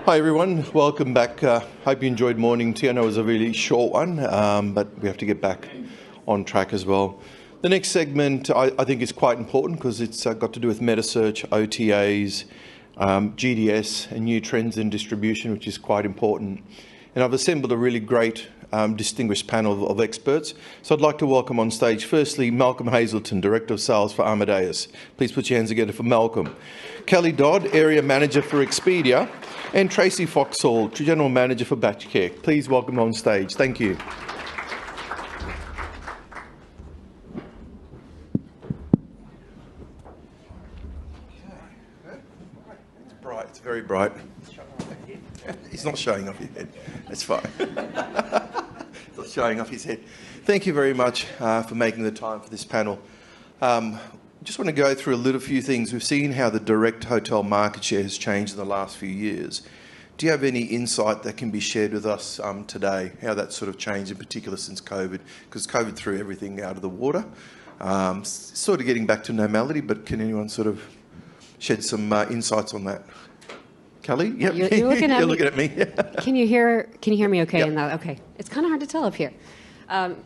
Hi everyone, welcome back. Hope you enjoyed morning tea. I know it was a really short one, but we have to get back on track as well. The next segment I think is quite important because it's got to do with Metasearch, OTAs, GDS and new trends in distribution, which is quite important. And I've assembled a really great distinguished panel of experts. So I'd like to welcome on stage firstly Malcolm Hazelton, Director of Sales for Amadeus. Please put your hands together for Malcolm. Kelly Dodd, Area Manager for Expedia, and Tracey Foxall, General Manager for Bachcare. Please welcome on stage. Thank you. It's bright, it's very bright. He's not showing off your head. That's fine. He's not showing off his head. Thank you very much for making the time for this panel. Just want to go through a little few things. We've seen how the direct hotel market share has changed in the last few years. Do you have any insight that can be shared with us today, how that's sort of changed in particular since COVID? Because COVID threw everything out of the water. Sort of getting back to normality, but can anyone sort of shed some insights on that? Kelly? Yep. You're looking at You're me. looking at me. Can you hear me okay? Yep. Okay. It's kind of hard to tell up here.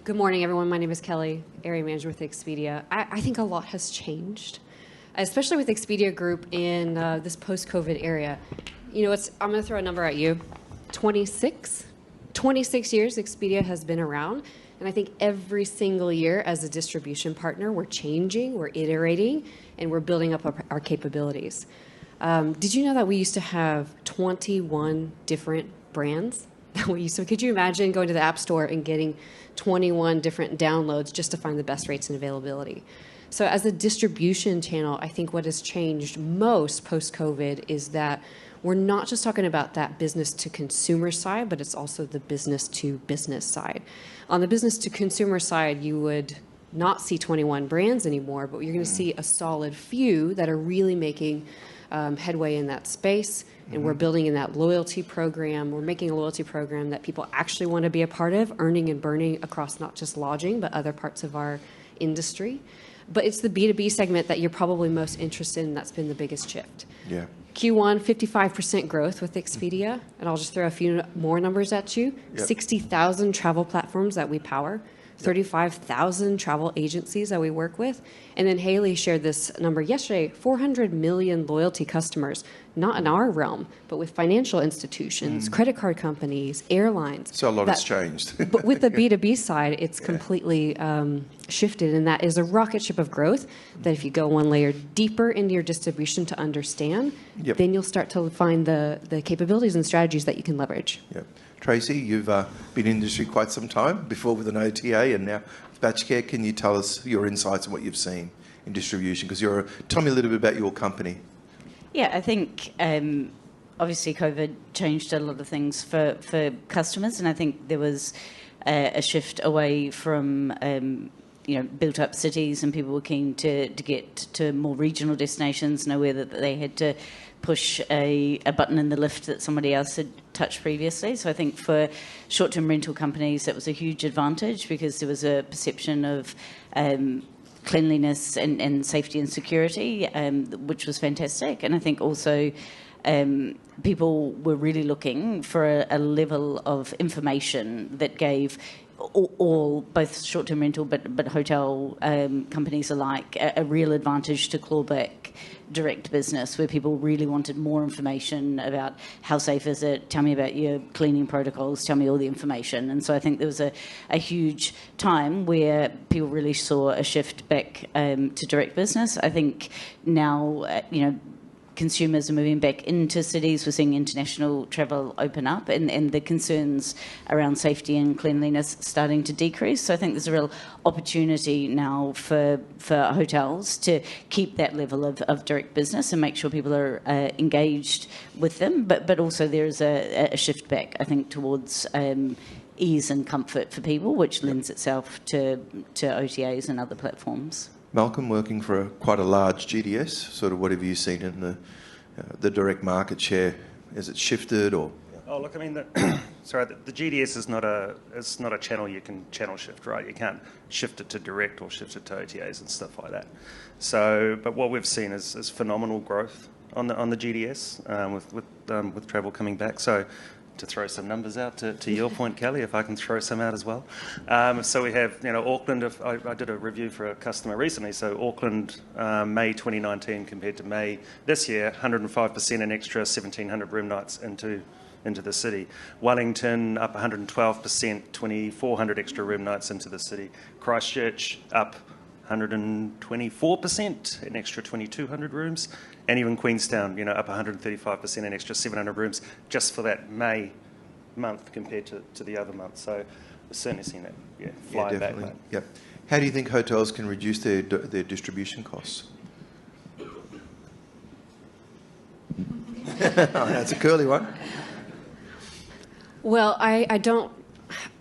Good morning, everyone. My name is Kelly, Area Manager with Expedia. I think a lot has changed, especially with Expedia Group in this post-COVID area. You know, I'm going to throw a number at you. 26 years Expedia has been around. And I think every single year as a distribution partner, we're changing, we're iterating, and we're building up our capabilities. Did you know that we used to have 21 different brands? Could you imagine going to the App Store and getting 21 different downloads just to find the best rates and availability? So as a distribution channel, I think what has changed most post-COVID is that we're not just talking about that business to consumer side, but it's also the business to business side. On the business to consumer side, you would not see 21 brands anymore, but you're going to see a solid few that are really making headway in that space. And we're building in that loyalty program. We're making a loyalty program that people actually want to be a part of, earning and burning across not just lodging, but other parts of our industry. But it's the B2B segment that you're probably most interested in. That's been the biggest shift. Yeah. Q1, 55% growth with Expedia. And I'll just throw a few more numbers at you. Yep. 60,000 travel platforms that we power. 35,000 travel agencies that we work with. And then Haley shared this number yesterday, 400 million loyalty customers, not in our realm, but with financial institutions, credit card companies, airlines. So a lot has changed. But with the B2B side, it's completely shifted, and that is a rocket ship of growth that if you go one layer deeper into your distribution to understand, then you'll start to find the capabilities and strategies that you can leverage. Yep. Tracey, you've been in the industry quite some time, before with an OTA and now with Bachcare. Can you tell us your insights and what you've seen in distribution? Because tell me a little bit about your company. Yeah, I think obviously COVID changed a lot of things for customers, and I think there was a shift away from built-up cities, and people were keen to get to more regional destinations, and aware that they had to push a button in the lift that somebody else had touched previously. So I think for short-term rental companies, that was a huge advantage because there was a perception of cleanliness and safety and security, which was fantastic. And I think also people were really looking for a level of information that gave all both short-term rental but hotel companies alike a real advantage to claw back direct business, where people really wanted more information about how safe is it, tell me about your cleaning protocols, tell me all the information. And so I think there was a huge time where people really saw a shift back to direct business. I think now, consumers are moving back into cities. We're seeing international travel open up, and the concerns around safety and cleanliness starting to decrease. So I think there's a real opportunity now for hotels to keep that level of direct business and make sure people are engaged with them. But also there is a shift back, I think, towards ease and comfort for people, which lends itself to OTAs and other platforms. Malcolm, working for quite a large GDS, sort of what have you seen in the direct market share? Has it shifted or? Oh, look, I mean, the GDS is not a channel you can channel shift, right? You can't shift it to direct or shift it to OTAs and stuff like that. So, but what we've seen is phenomenal growth on the GDS with travel coming back. So to throw some numbers out to your point, Kelly, if I can throw some out as well. So we have, Auckland. I did a review for a customer recently. So Auckland, May 2019 compared to May this year, 105% an extra 1,700 room nights into the city. Wellington up 112%, 2,400 extra room nights into the city. Christchurch up 124%, an extra 2,200 rooms, and even Queenstown, up 135%, an extra 700 rooms just for that May month compared to the other months. So we've certainly seen that, fly back. Definitely. Yep. How do you think hotels can reduce their distribution costs? That's a curly one. Well,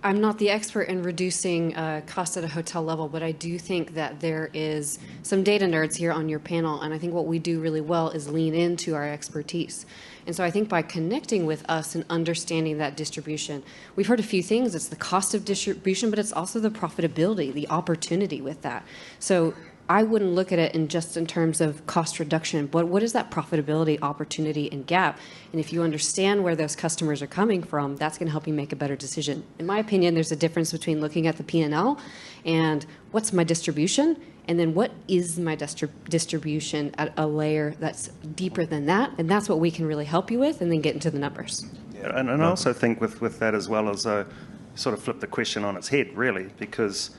I'm not the expert in reducing costs at a hotel level, but I do think that there is some data nerds here on your panel, and I think what we do really well is lean into our expertise. And so I think by connecting with us and understanding that distribution, we've heard a few things. It's the cost of distribution, but it's also the profitability, the opportunity with that. So I wouldn't look at it in terms of cost reduction, but what is that profitability, opportunity, and gap? And if you understand where those customers are coming from, that's going to help you make a better decision. In my opinion, there's a difference between looking at the P&L and what's my distribution, and then what is my distribution at a layer that's deeper than that, and that's what we can really help you with, and then get into the numbers. Yeah, and I also think with that as well as sort of flip the question on its head, really, because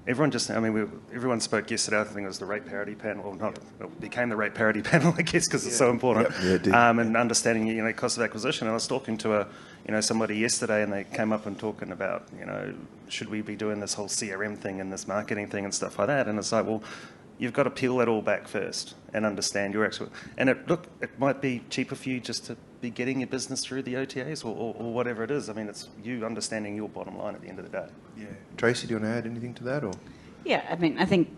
everyone spoke yesterday. I think it was the rate parity panel, it became the rate parity panel, I guess, because it's so important. Yep. Yeah, it did. And understanding, cost of acquisition. And I was talking to somebody yesterday, and they came up and talking about, should we be doing this whole CRM thing and this marketing thing and stuff like that? And it's like, well, you've got to peel that all back first and understand your actual. And it might be cheaper for you just to be getting your business through the OTAs or whatever it is. I mean, it's you understanding your bottom line at the end of the day. Yeah. Tracey, do you want to add anything to that, or? Yeah, I think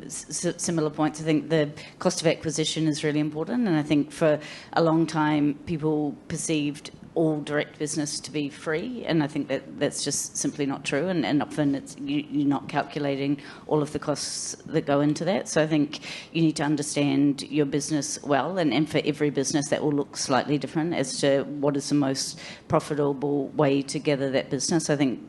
similar points. I think the cost of acquisition is really important, and I think for a long time people perceived all direct business to be free, and I think that's just simply not true, and often you're not calculating all of the costs that go into that. So I think you need to understand your business well, and for every business that will look slightly different as to what is the most profitable way to gather that business. I think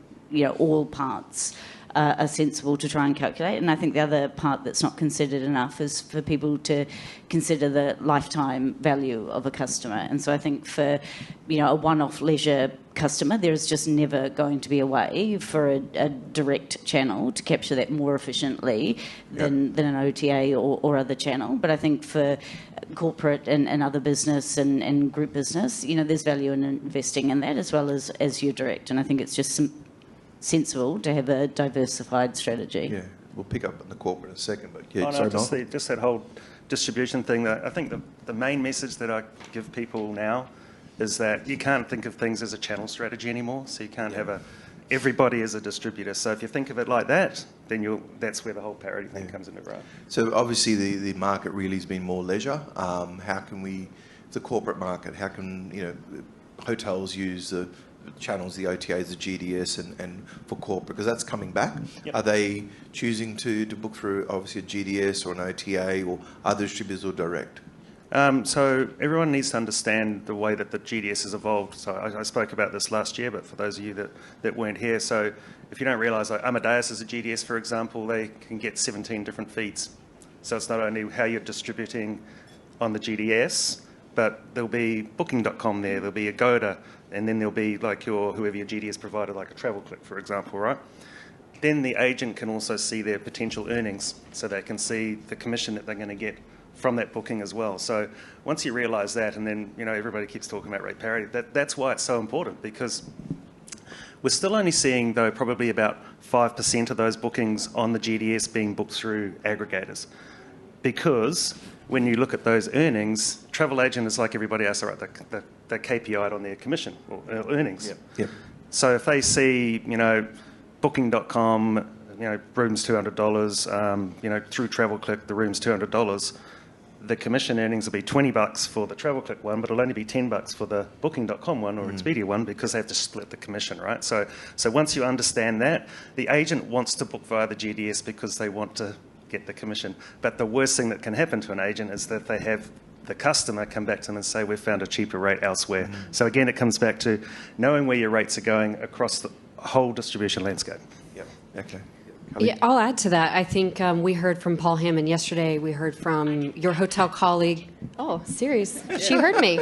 all parts are sensible to try and calculate. And I think the other part that's not considered enough is for people to consider the lifetime value of a customer. And so I think for a one-off leisure customer, there is just never going to be a way for a direct channel to capture that more efficiently than an OTA or other channel. But I think for corporate and other business and group business, there's value in investing in that as well as your direct. And I think it's just sensible to have a diversified strategy. Yeah, we'll pick up on the corporate in a second, but yeah, just that whole distribution thing. That I think the main message that I give people now is that you can't think of things as a channel strategy anymore. So you can't have everybody as a distributor. So if you think of it like that, then that's where the whole parity thing comes into play. So obviously the market really has been more leisure. How can the corporate market, how can hotels use the channels, the OTAs, the GDS, and for corporate, because that's coming back. Yep. Are they choosing to book through obviously a GDS or an OTA or other distributors or direct? So everyone needs to understand the way that the GDS has evolved. So I spoke about this last year, but for those of you that weren't here, so if you don't realise, like Amadeus is a GDS, for example, they can get 17 different feeds. So it's not only how you're distributing on the GDS, but there'll be Booking.com there, there'll be Agoda, and then there'll be like whoever your GDS provider, like a TravelClick, for example, right? Then the agent can also see their potential earnings, so they can see the commission that they're going to get from that booking as well. So once you realise that, and then everybody keeps talking about rate parity, that's why it's so important, because we're still only seeing, though, probably about 5% of those bookings on the GDS being booked through aggregators, because when you look at those earnings, travel agent is like everybody else, right? They're KPI'd on their commission or earnings. Yep. Yep. So if they see, Booking.com, rooms $200, through TravelClick, the room's $200, the commission earnings will be $20 for the TravelClick one, but it'll only be $10 for the Booking.com one or Expedia one, because they have to split the commission, right? So once you understand that, the agent wants to book via the GDS because they want to get the commission. But the worst thing that can happen to an agent is that they have the customer come back to them and say, we've found a cheaper rate elsewhere. So again, it comes back to knowing where your rates are going across the whole distribution landscape. Yeah. Okay. Yeah, I'll add to that. I think we heard from Paul Hammond yesterday. We heard from your hotel colleague. Oh, serious. She heard me.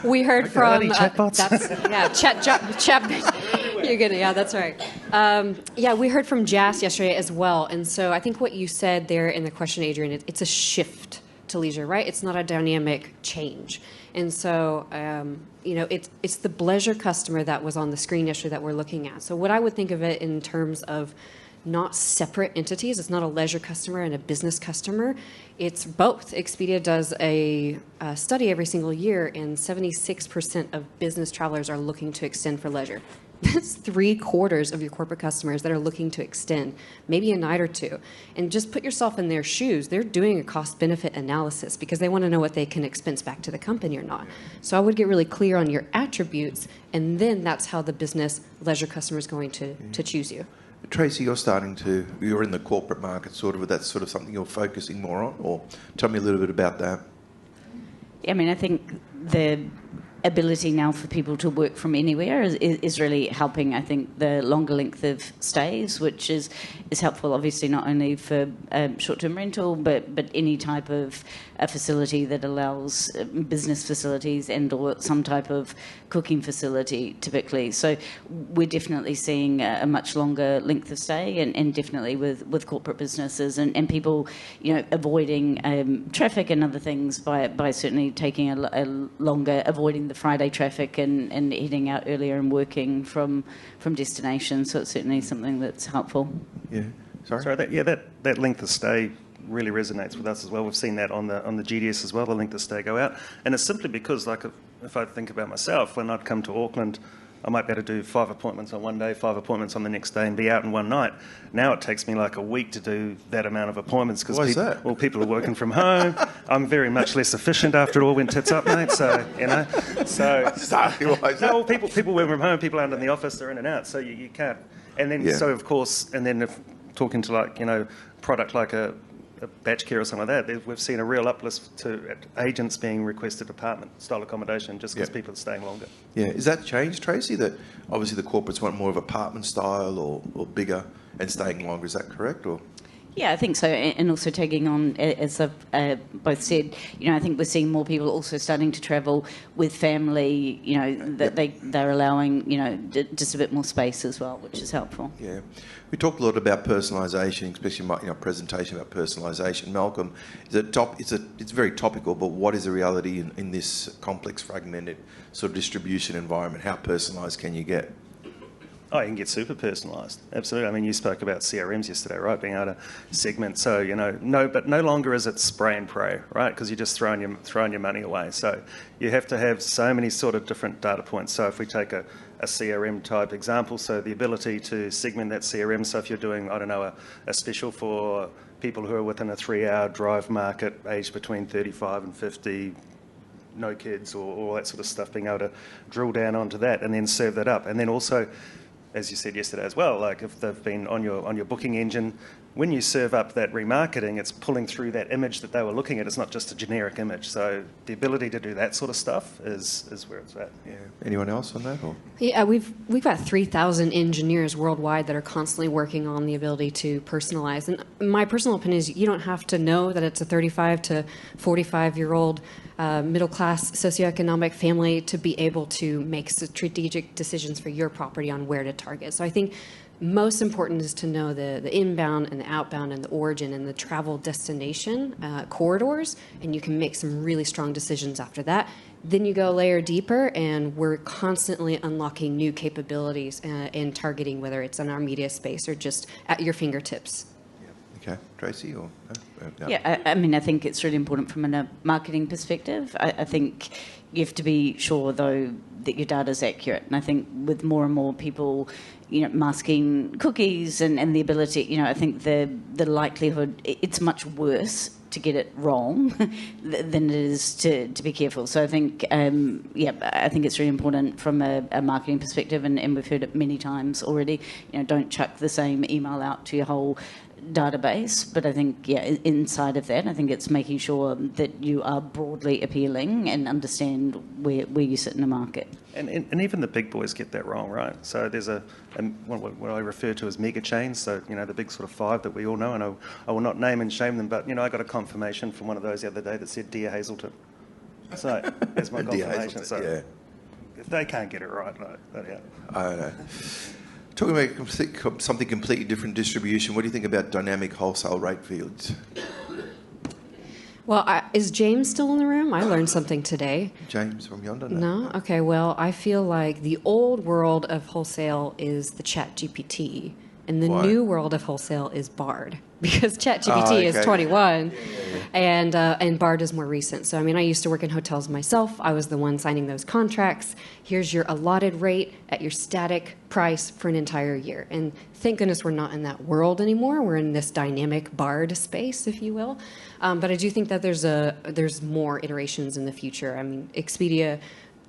We heard from... chatbots? You're gonna, yeah, that's right. Yeah, we heard from Jas yesterday as well. And so I think what you said there in the question, Adrian, it's a shift to leisure, right? It's not a dynamic change. And so, it's the leisure customer that was on the screen yesterday that we're looking at. So what I would think of it in terms of not separate entities. It's not a leisure customer and a business customer. It's both. Expedia does a study every single year, and 76% of business travelers are looking to extend for leisure. That's 3/4 of your corporate customers that are looking to extend, maybe a night or two. And just put yourself in their shoes. They're doing a cost-benefit analysis because they want to know what they can expense back to the company or not. So I would get really clear on your attributes, and then that's how the business leisure customer is going to choose you. Tracey, you're in the corporate market, sort of, that's sort of something you're focusing more on, or tell me a little bit about that. I mean, I think the ability now for people to work from anywhere is really helping, I think, the longer length of stays, which is helpful, obviously, not only for short-term rental, but any type of a facility that allows business facilities and or some type of cooking facility, typically. So we're definitely seeing a much longer length of stay, and definitely with corporate businesses and people, avoiding traffic and other things by certainly taking a longer, avoiding the Friday traffic and heading out earlier and working from destination. So it's certainly something that's helpful. Yeah. Sorry, that length of stay really resonates with us as well. We've seen that on the GDS as well, the length of stay go out. And it's simply because, like, if I think about myself, when I'd come to Auckland, I might be able to do 5 appointments on one day, 5 appointments on the next day, and be out in one night. Now it takes me like a week to do that amount of appointments because people are working from home. I'm very much less efficient after it all went tits up, mate. So people work from home, people aren't in the office, they're in and out, so you can't. And then so of course, and then if talking to product like a Bachcare or something like that, we've seen a real uplift to agents being requested apartment-style accommodation just because people are staying longer. Yeah, is that changed, Tracey? That obviously the corporates want more of apartment style or bigger and staying longer. Is that correct? Or yeah, I think so, and also taking on, as I've both said, I think we're seeing more people also starting to travel with family. That they're allowing just a bit more space as well, which is helpful. Yeah, we talked a lot about personalisation, especially in my presentation about personalisation. Malcolm, it's very topical, but what is the reality in this complex, fragmented sort of distribution environment? How personalised can you get? Oh, you can get super personalised. Absolutely. I mean, you spoke about CRMs yesterday, right? Being able to segment. So, but no longer is it spray and pray, right? Because you're just throwing your money away. So you have to have so many sort of different data points. So if we take a CRM type example, so the ability to segment that CRM. So if you're doing, a special for people who are within a 3-hour drive market, aged between 35 and 50, no kids or all that sort of stuff, being able to drill down onto that and then serve that up. And then also, as you said yesterday as well, like if they've been on your booking engine, when you serve up that remarketing, it's pulling through that image that they were looking at. It's not just a generic image. So the ability to do that sort of stuff is where it's at. Yeah. Anyone else on that? Or? Yeah, we've got 3,000 engineers worldwide that are constantly working on the ability to personalize. And my personal opinion is you don't have to know that it's a 35 to 45-year-old middle-class socioeconomic family to be able to make strategic decisions for your property on where to target. So I think most important is to know the inbound and the outbound and the origin and the travel destination corridors, and you can make some really strong decisions after that. Then you go a layer deeper, and we're constantly unlocking new capabilities in targeting, whether it's in our media space or just at your fingertips. Okay, Tracey, or no? Yeah, I mean, I think it's really important from a marketing perspective. I think you have to be sure, though, that your data is accurate. And I think with more and more people, masking cookies and the ability, I think the likelihood, it's much worse to get it wrong than it is to be careful. So I think, I think it's really important from a marketing perspective, and we've heard it many times already, don't chuck the same email out to your whole database, but I think, inside of that, I think it's making sure that you are broadly appealing and understand where you sit in the market. And even the big boys get that wrong, right? So there's what I refer to as mega chains, so, the big sort of five that we all know, and I will not name and shame them, but, I got a confirmation from one of those the other day that said, "Dear Hazelton." So there's my confirmation. So if they can't get it right, no. I don't know. Talking about something completely different, distribution, what do you think about dynamic wholesale rate fields? Well, is James still in the room? I learned something today. James from yonder? No? Okay, well, I feel like the old world of wholesale is the ChatGPT, and the new world of wholesale is Bard, because ChatGPT is 21, and Bard is more recent. So, I mean, I used to work in hotels myself. I was the one signing those contracts. Here's your allotted rate at your static price for an entire year. And thank goodness we're not in that world anymore. We're in this dynamic Bard space, if you will. But I do think that there's more iterations in the future. I mean, Expedia,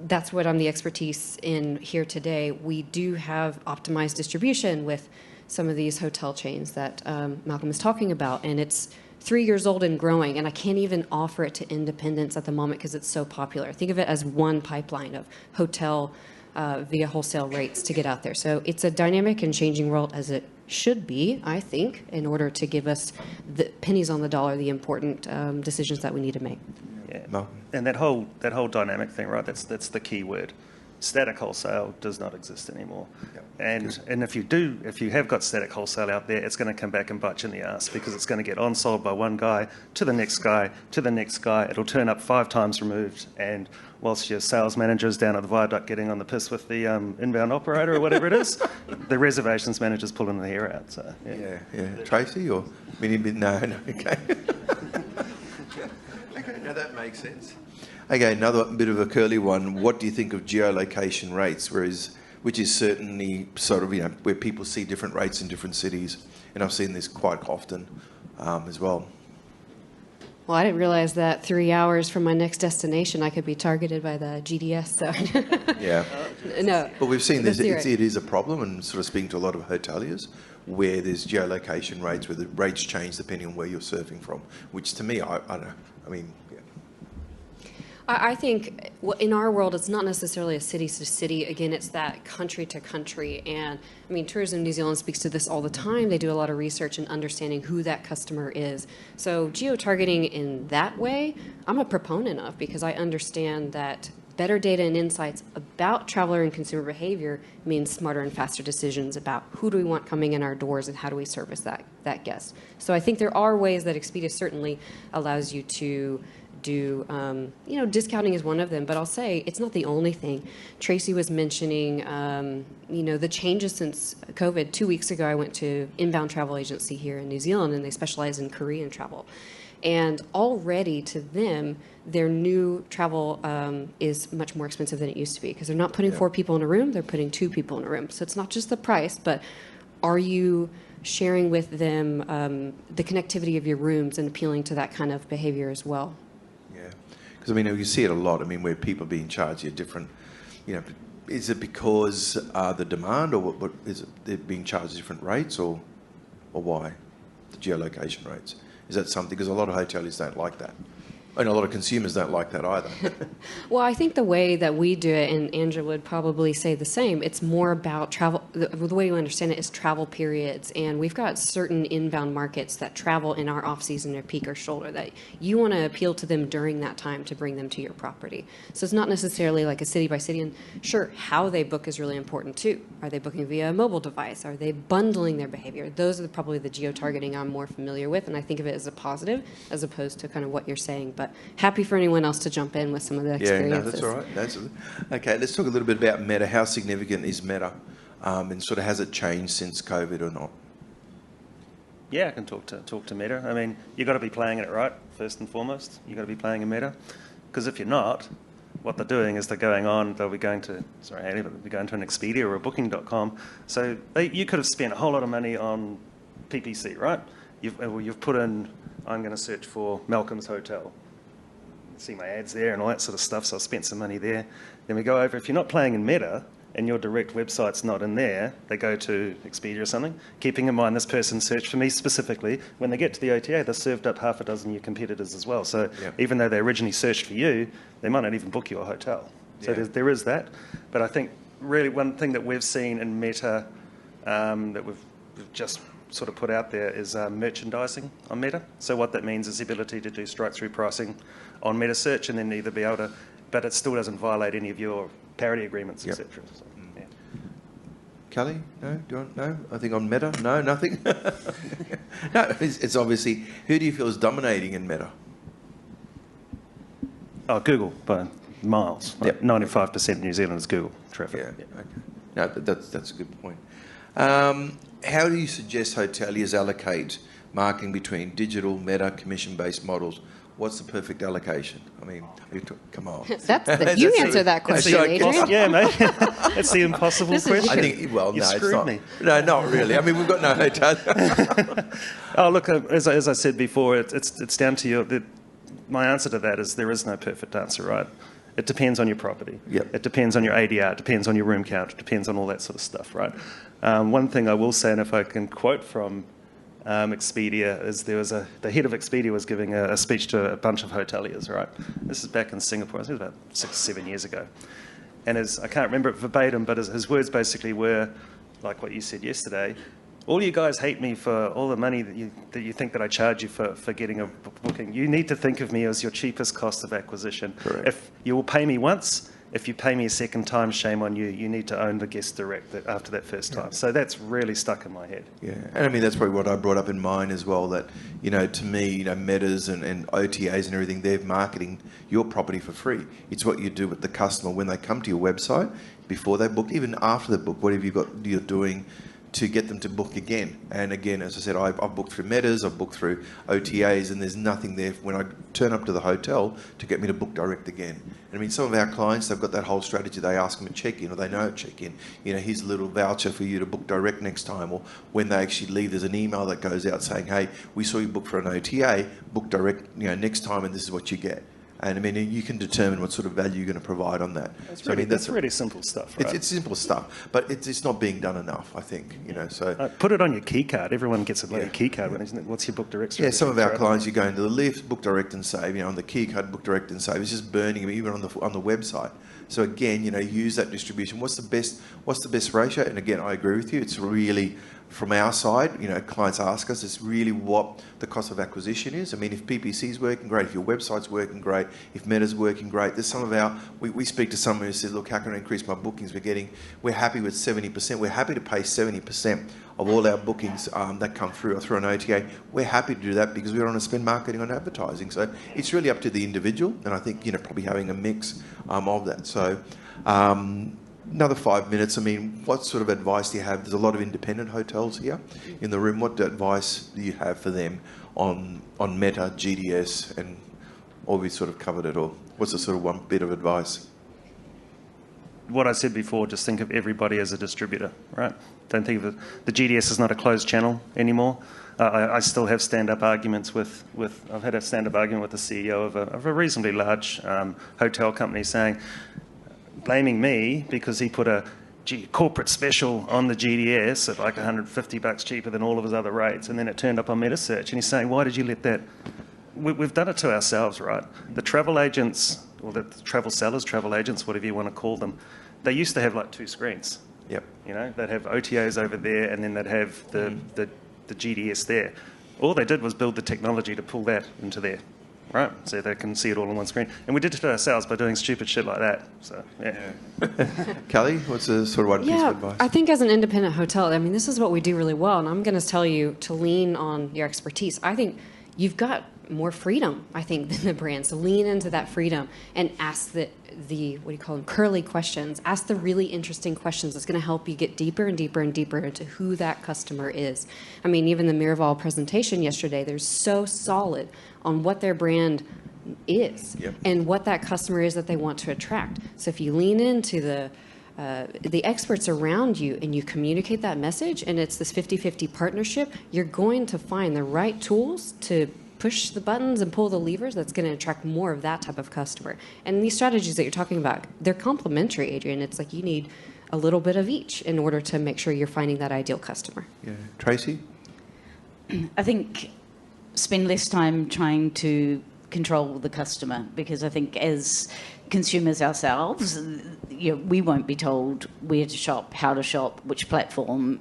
that's what I'm the expertise in here today. We do have optimized distribution with some of these hotel chains that Malcolm is talking about, and it's 3 years old and growing, and I can't even offer it to independents at the moment because it's so popular. Think of it as one pipeline of hotel via wholesale rates to get out there. So it's a dynamic and changing world, as it should be, I think, in order to give us the pennies on the dollar, the important decisions that we need to make. Yeah, no. And that whole dynamic thing, right? That's the key word. Static wholesale does not exist anymore. Yep. And if you have got static wholesale out there, it's going to come back and bite you in the ass, because it's going to get on-sold by one guy to the next guy to the next guy. It'll turn up 5 times removed, and whilst your sales manager is down at the viaduct getting on the piss with the inbound operator or whatever it is, the reservations manager's pulling the hair out. So yeah. Tracey, or no, okay. Okay, now that makes sense. Okay, another bit of a curly one. What do you think of geolocation rates, which is certainly sort of, where people see different rates in different cities, and I've seen this quite often as well. Well, I didn't realize that 3 hours from my next destination, I could be targeted by the GDS. So yeah. No. But we've seen this. It is a problem, and sort of speaking to a lot of hoteliers, where there's geolocation rates, where the rates change depending on where you're surfing from, which to me, I don't know. I mean, yeah. I think in our world, it's not necessarily a city to city. Again, it's that country to country. And I mean, Tourism New Zealand speaks to this all the time. They do a lot of research in understanding who that customer is. So geo-targeting in that way, I'm a proponent of, because I understand that better data and insights about traveler and consumer behavior means smarter and faster decisions about who do we want coming in our doors and how do we service that guest. So I think there are ways that Expedia certainly allows you to do, discounting is one of them, but I'll say it's not the only thing. Tracey was mentioning, the changes since COVID. 2 weeks ago, I went to inbound travel agency here in New Zealand, and they specialize in Korean travel. And already to them, their new travel is much more expensive than it used to be, because they're not putting 4 people in a room, they're putting 2 people in a room. So it's not just the price, but are you sharing with them the connectivity of your rooms and appealing to that kind of behavior as well? Because, I mean, you see it a lot, where people are being charged at different, is it because the demand, or what is it, they're being charged different rates, or why? The geolocation rates. Is that something, because a lot of hoteliers don't like that. And a lot of consumers don't like that either. Well, I think the way that we do it, and Andrew would probably say the same, it's more about travel. The way you understand it is travel periods. And we've got certain inbound markets that travel in our off-season or peak or shoulder that you want to appeal to them during that time to bring them to your property. So it's not necessarily like a city by city. And sure, how they book is really important too. Are they booking via a mobile device? Are they bundling their behavior? Those are probably the geo-targeting I'm more familiar with. And I think of it as a positive as opposed to kind of what you're saying. But happy for anyone else to jump in with some of the experiences. Yeah, no, that's all right. Okay, let's talk a little bit about Meta. How significant is Meta, and sort of has it changed since COVID or not? Yeah, I can talk to Meta. I mean, you've got to be playing it right, first and foremost. You've got to be playing in Meta, because if you're not, what they're doing is they'll be going to an Expedia or a Booking.com. So you could have spent a whole lot of money on PPC, right? You've put in, I'm going to search for Malcolm's Hotel. See my ads there and all that sort of stuff, so I spent some money there. Then we go over, if you're not playing in Meta, and your direct website's not in there, they go to Expedia or something, keeping in mind this person searched for me specifically. When they get to the OTA, they're served up half a dozen of your competitors as well. So even though they originally searched for you, they might not even book you a hotel. So there is that. But I think really one thing that we've seen in Meta that we've just sort of put out there is merchandising on Meta. So what that means is the ability to do strike-through pricing on Metasearch and then either be able to, but it still doesn't violate any of your parity agreements, etc. So, yeah. Kelly? No? Do you want, no? I think on Meta? No, nothing? No, it's obviously, who do you feel is dominating in Meta? Oh, Google by miles. Like 95% of New Zealand is Google traffic. Yeah. Okay. No, that's a good point. How do you suggest hoteliers allocate marketing between digital, Meta, commission-based models? What's the perfect allocation? I mean, come on. You answer that question, Adrian. Yeah, mate. It's the impossible question. I think, well, you no, screwed it's not. me. No, not really. I mean, we've got no hotel. Oh, look, as I said before, it's down to your... My answer to that is there is no perfect answer, right? It depends on your property. Yep. It depends on your ADR. It depends on your room count. It depends on all that sort of stuff, right? One thing I will say, and if I can quote from Expedia, is the head of Expedia was giving a speech to a bunch of hoteliers, right? This is back in Singapore. I think it was about 6 or 7 years ago. And I can't remember it verbatim, but his words basically were, like what you said yesterday, all you guys hate me for all the money that you think that I charge you for getting a booking. You need to think of me as your cheapest cost of acquisition. Correct. If you will pay me once, if you pay me a second time, shame on you. You need to own the guest direct after that first time. So that's really stuck in my head. Yeah, and I mean, that's probably what I brought up in mine as well, that, you know, to me, you know, Metas and OTAs and everything, they're marketing your property for free. It's what you do with the customer when they come to your website, before they book, even after they book, whatever you're doing to get them to book again. And again, as I said, I've booked through Metas, I've booked through OTAs, and there's nothing there when I turn up to the hotel to get me to book direct again. And I mean, some of our clients, they've got that whole strategy. They ask them to check in, or they know check in. You know, here's a little voucher for you to book direct next time. Or when they actually leave, there's an email that goes out saying, hey, we saw you book for an OTA, book direct, you know, next time, and this is what you get. And I mean, you can determine what sort of value you're going to provide on that. That's really simple stuff, right? It's simple stuff, but it's not being done enough, I think. You know, so put it on your key card. Everyone gets a bloody key card. What's your book direct strategy? Yeah, some of our clients, you go into the lift, book direct and save. You know, on the key card, book direct and save. It's just burning them even on the website. So again, you know, use that distribution. What's the best ratio? And again, I agree with you. It's really, from our side, you know, clients ask us, it's really what the cost of acquisition is. I mean, if PPC is working great, if your website's working great, if Meta's working great, there's some of our, we speak to someone who says, look, how can I increase my bookings? We're happy with 70%. We're happy to pay 70% of all our bookings that come through an OTA. We're happy to do that because we don't want to spend marketing on advertising. So it's really up to the individual, and I think, you know, probably having a mix of that. So another 5 minutes. I mean, what sort of advice do you have? There's a lot of independent hotels here in the room. What advice do you have for them on Meta, GDS, and all we sort of covered it all? What's the sort of one bit of advice? What I said before, just think of everybody as a distributor, right? Don't think of the GDS is not a closed channel anymore. I still have stand-up arguments with I've had a stand-up argument with the CEO of a reasonably large hotel company saying, blaming me because he put a corporate special on the GDS at like $150 cheaper than all of his other rates, and then it turned up on Metasearch. And he's saying, why did you let that? We've done it to ourselves, right? The travel agents, or the travel sellers, travel agents, whatever you want to call them, they used to have like 2 screens. Yep. You know, they'd have OTAs over there, and then they'd have the GDS there. All they did was build the technology to pull that into there. Right, so they can see it all on one screen. And we did it to ourselves by doing stupid shit like that. So, yeah. Kelly, what's the sort of one piece of advice? I think as an independent hotel, I mean, this is what we do really well, and I'm going to tell you to lean on your expertise. I think you've got more freedom, I think, than the brands. So lean into that freedom and ask the what do you call them, curly questions. Ask the really interesting questions that's going to help you get deeper and deeper and deeper into who that customer is. I mean, even the Miraval presentation yesterday, they're so solid on what their brand is and what that customer is that they want to attract. So if you lean into the experts around you and you communicate that message, and it's this 50-50 partnership, you're going to find the right tools to push the buttons and pull the levers that's going to attract more of that type of customer. And these strategies that you're talking about, they're complementary, Adrian. It's like you need a little bit of each in order to make sure you're finding that ideal customer. Yeah. Tracey? I think spend less time trying to control the customer, because I think as consumers ourselves, we won't be told where to shop, how to shop, which platform,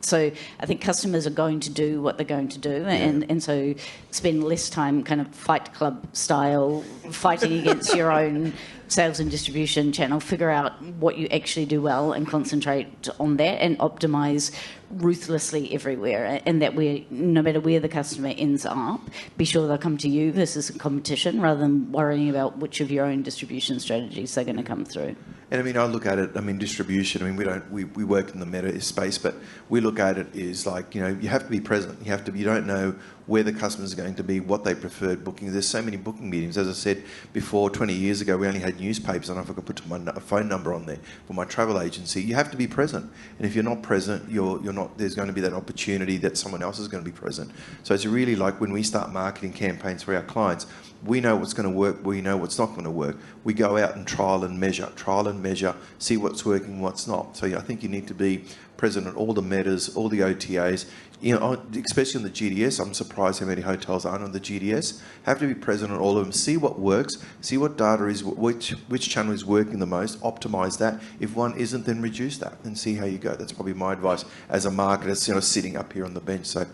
So I think customers are going to do what they're going to do, and so spend less time kind of Fight Club style fighting against your own sales and distribution channel. Figure out what you actually do well and concentrate on that, and optimise ruthlessly everywhere, and that no matter where the customer ends up, be sure they'll come to you versus a competition, rather than worrying about which of your own distribution strategies they're going to come through. And I mean, I look at it, distribution, we work in the meta space, but we look at it as like, you have to be present. You don't know where the customer's going to be, what they preferred booking. There's so many booking meetings. As I said before, 20 years ago, we only had newspapers. I don't know if I could put my phone number on there for my travel agency. You have to be present. And if you're not present, you're not, there's going to be that opportunity that someone else is going to be present. So it's really like when we start marketing campaigns for our clients, we know what's going to work, we know what's not going to work. We go out and trial and measure, see what's working, what's not. So I think you need to be present at all the metas, all the OTAs, especially on the GDS. I'm surprised how many hotels aren't on the GDS. Have to be present on all of them, see what works, see what data is, which channel is working the most, optimise that. If one isn't, then reduce that and see how you go. That's probably my advice as a marketer, sitting up here on the bench. So,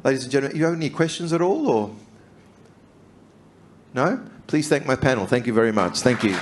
ladies and gentlemen, you have any questions at all, or no? Please thank my panel. Thank you very much. Thank you.